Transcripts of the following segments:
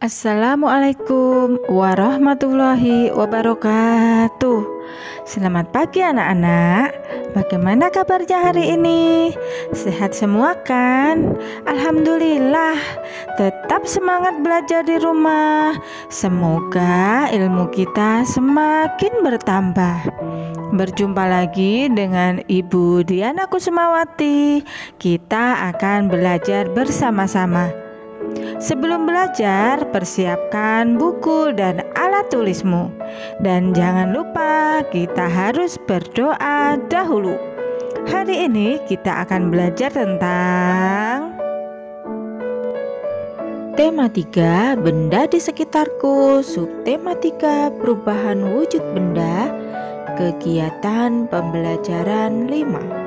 Assalamualaikum warahmatullahi wabarakatuh. Selamat pagi anak-anak. Bagaimana kabarnya hari ini? Sehat semua kan? Alhamdulillah. Tetap semangat belajar di rumah. Semoga ilmu kita semakin bertambah. Berjumpa lagi dengan Ibu Diana Kusumawati. Kita akan belajar bersama-sama. Sebelum belajar, persiapkan buku dan alat tulismu. Dan jangan lupa, kita harus berdoa dahulu. Hari ini kita akan belajar tentang tema 3, benda di sekitarku. Subtema 3, perubahan wujud benda. Kegiatan pembelajaran 5.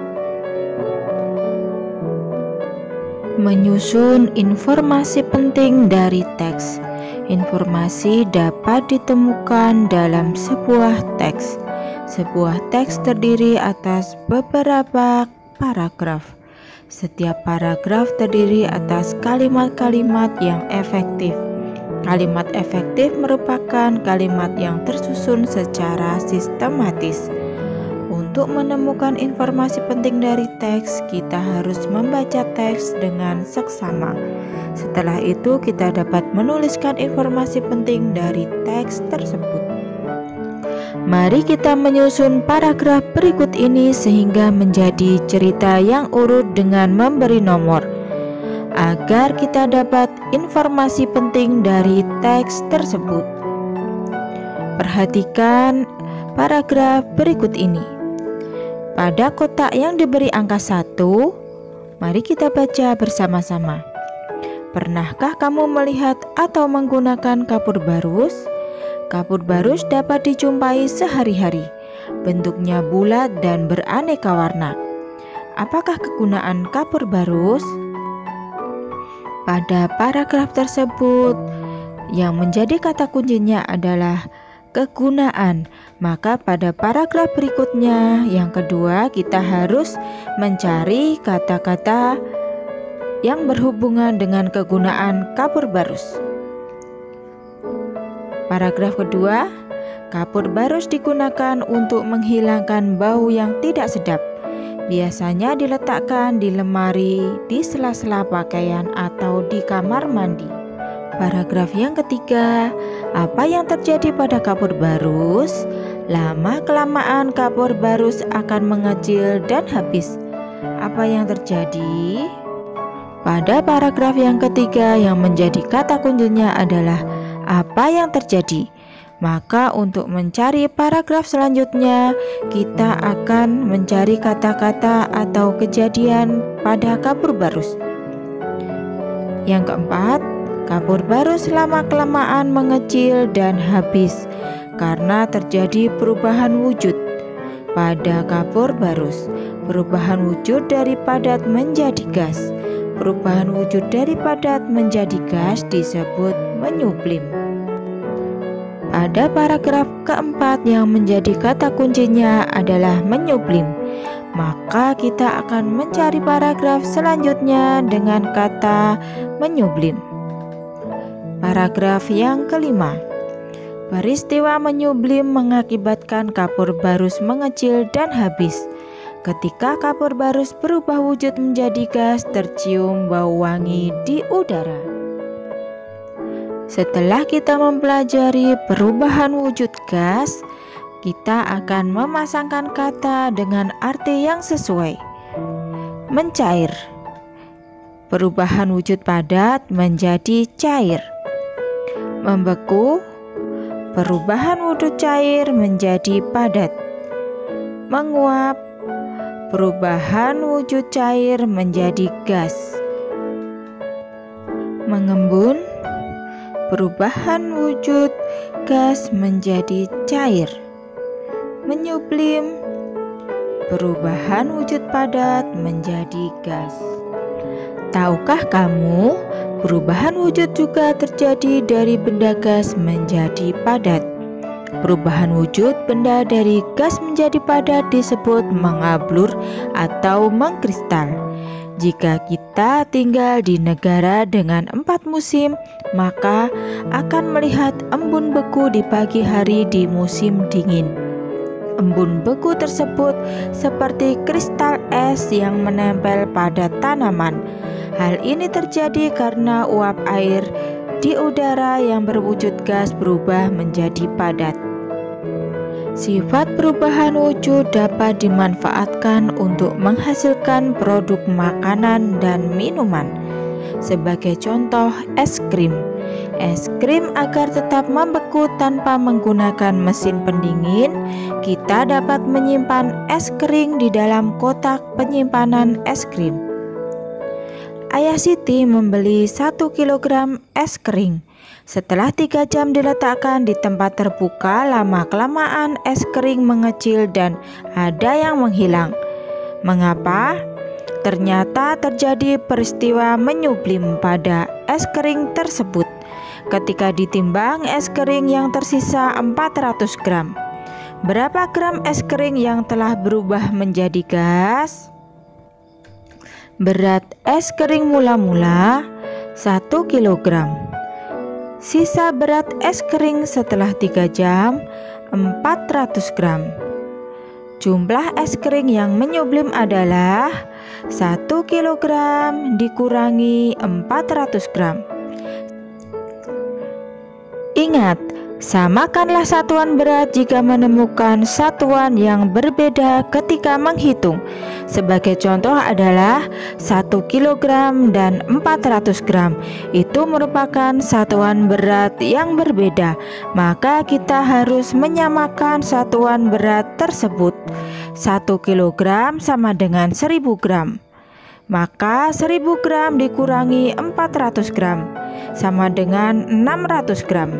Menyusun informasi penting dari teks. Informasi dapat ditemukan dalam sebuah teks. Sebuah teks terdiri atas beberapa paragraf. Setiap paragraf terdiri atas kalimat-kalimat yang efektif. Kalimat efektif merupakan kalimat yang tersusun secara sistematis. Untuk menemukan informasi penting dari teks, kita harus membaca teks dengan seksama. Setelah itu, kita dapat menuliskan informasi penting dari teks tersebut. Mari kita menyusun paragraf berikut ini sehingga menjadi cerita yang urut dengan memberi nomor, agar kita dapat informasi penting dari teks tersebut. Perhatikan paragraf berikut ini. Pada kotak yang diberi angka 1, mari kita baca bersama-sama. Pernahkah kamu melihat atau menggunakan kapur barus? Kapur barus dapat dijumpai sehari-hari. Bentuknya bulat dan beraneka warna. Apakah kegunaan kapur barus? Pada paragraf tersebut, yang menjadi kata kuncinya adalah kegunaan. Maka pada paragraf berikutnya, yang kedua, kita harus mencari kata-kata yang berhubungan dengan kegunaan kapur barus. Paragraf kedua, kapur barus digunakan untuk menghilangkan bau yang tidak sedap. Biasanya diletakkan di lemari, di sela-sela pakaian, atau di kamar mandi. Paragraf yang ketiga, apa yang terjadi pada kapur barus? Lama-kelamaan kapur barus akan mengecil dan habis. Apa yang terjadi? Pada paragraf yang ketiga, yang menjadi kata kuncinya adalah apa yang terjadi. Maka untuk mencari paragraf selanjutnya, kita akan mencari kata-kata atau kejadian pada kapur barus. Yang keempat, kapur barus lama-kelamaan mengecil dan habis karena terjadi perubahan wujud pada kapur barus. Perubahan wujud dari padat menjadi gas. Perubahan wujud dari padat menjadi gas disebut menyublim. Pada paragraf keempat, yang menjadi kata kuncinya adalah menyublim. Maka kita akan mencari paragraf selanjutnya dengan kata menyublim. Paragraf yang kelima. Peristiwa menyublim mengakibatkan kapur barus mengecil dan habis. Ketika kapur barus berubah wujud menjadi gas, tercium bau wangi di udara. Setelah kita mempelajari perubahan wujud gas, kita akan memasangkan kata dengan arti yang sesuai. Mencair. Perubahan wujud padat menjadi cair. Membeku, perubahan wujud cair menjadi padat. Menguap, perubahan wujud cair menjadi gas. Mengembun, perubahan wujud gas menjadi cair. Menyublim, perubahan wujud padat menjadi gas. Tahukah kamu, perubahan wujud juga terjadi dari benda gas menjadi padat. Perubahan wujud benda dari gas menjadi padat disebut mengablur atau mengkristal. Jika kita tinggal di negara dengan 4 musim, maka akan melihat embun beku di pagi hari di musim dingin. Embun beku tersebut seperti kristal es yang menempel pada tanaman. Hal ini terjadi karena uap air di udara yang berwujud gas berubah menjadi padat. Sifat perubahan wujud dapat dimanfaatkan untuk menghasilkan produk makanan dan minuman. Sebagai contoh, es krim. Es krim agar tetap membeku tanpa menggunakan mesin pendingin, kita dapat menyimpan es kering di dalam kotak penyimpanan es krim. Ayah Siti membeli 1 kilogram es kering. Setelah 3 jam diletakkan di tempat terbuka, lama-kelamaan es kering mengecil dan ada yang menghilang. Mengapa? Ternyata terjadi peristiwa menyublim pada es kering tersebut. Ketika ditimbang, es kering yang tersisa 400 gram. Berapa gram es kering yang telah berubah menjadi gas? Berat es kering mula-mula 1 kilogram. Sisa berat es kering setelah 3 jam 400 gram. Jumlah es kering yang menyublim adalah 1 kilogram dikurangi 400 gram. Ingat, samakanlah satuan berat jika menemukan satuan yang berbeda ketika menghitung. Sebagai contoh adalah 1 kilogram dan 400 gram. Itu merupakan satuan berat yang berbeda. Maka kita harus menyamakan satuan berat tersebut. 1 kilogram sama dengan 1000 gram. Maka 1000 gram dikurangi 400 gram sama dengan 600 gram.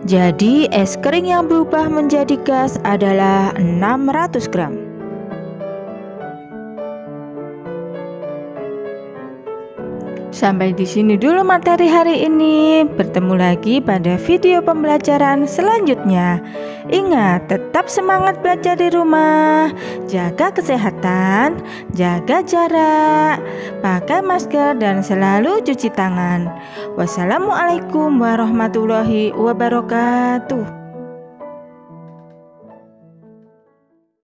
Jadi es kering yang berubah menjadi gas adalah 600 gram. Sampai di sini dulu materi hari ini. Bertemu lagi pada video pembelajaran selanjutnya. Ingat, tetap semangat belajar di rumah. Jaga kesehatan, jaga jarak, pakai masker dan selalu cuci tangan. Wassalamualaikum warahmatullahi wabarakatuh.